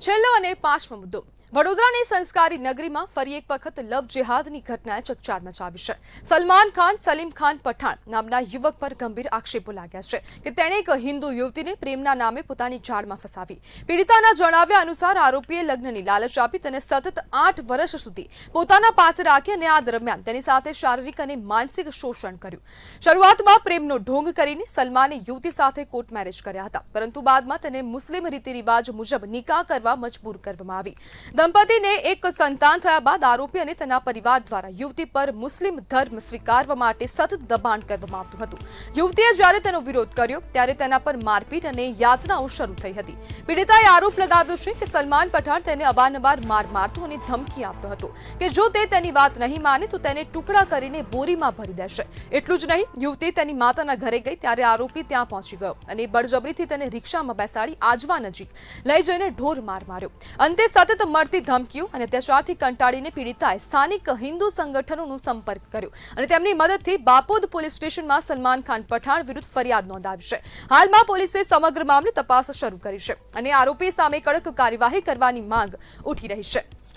છેલ્લો અને પાંચમો મુદ્દો વડોદરાની સંસ્કારી નગરીમાં ફરી એક વખત લવ જેહાદની ઘટનાએ ચકચાર મચાવી છે. સલમાન ખાન સલીમ ખાન પઠાણ નામના યુવક પર ગંભીર આક્ષેપો લાગ્યા છે કે તેણે એક હિન્દુ યુવતીને પ્રેમના નામે પોતાની જાળમાં ફસાવી. પીડિતાના જણાવ્યા અનુસાર આરોપીએ લગ્નની લાલચ આપી તેને સતત 8 વર્ષ સુધી પોતાના પાસે રાખી અને આ દરમિયાન તેની સાથે શારીરિક અને માનસિક શોષણ કર્યું. શરૂઆતમાં પ્રેમનો ઢોંગ કરીને સલમાને યુવતી સાથે કોર્ટ મેરેજ કર્યા હતા, પરંતુ બાદમાં તેને મુસ્લિમ રીતિરિવાજ મુજબ નિકાહ કરવા મજબૂર કરવામાં આવી. દંપતીને એક સંતાન થયા બાદ આરોપી અને તેના પરિવાર દ્વારા યુવતી પર મુસ્લિમ ધર્મ સ્વીકારવા માટે સતત દબાણ કરવામાં આવતું હતું. યુવતીએ જ્યારે તેનો વિરોધ કર્યો ત્યારે તેના પર મારપીટ અને યાતનાઓ શરૂ થઈ હતી. પીડિતાએ આરોપ લગાવ્યો છે કે સલમાન પઠાણ તેને અવારનવાર માર મારતો અને ધમકી આપતો હતો કે જો તે તેની વાત નહીં માને તો તેને ટુકડા કરીને બોરીમાં ભરી દેશે. એટલું જ નહીં, યુવતી તેની માતાના ઘરે ગઈ ત્યારે આરોપી ત્યાં પહોંચી ગયો અને બળજબરીથી તેને રિક્ષામાં બેસાડી આજવા નજીક લઈ જઈને ઢોર માર માર્યો. અંતે સતત મળતી ધમકીઓ અને અત્યાચારથી કંટાળીને પીડિતાએ સ્થાનિક હિન્દુ સંગઠનોનો સંપર્ક કર્યો અને તેમની મદદથી બાપોદ પોલીસ સ્ટેશનમાં સલમાન ખાન પઠાણ વિરુદ્ધ ફરિયાદ નોંધાવી છે. હાલમાં પોલીસે સમગ્ર મામલે તપાસ શરૂ કરી છે અને આરોપી સામે કડક કાર્યવાહી કરવાની માંગ ઉઠી રહી છે.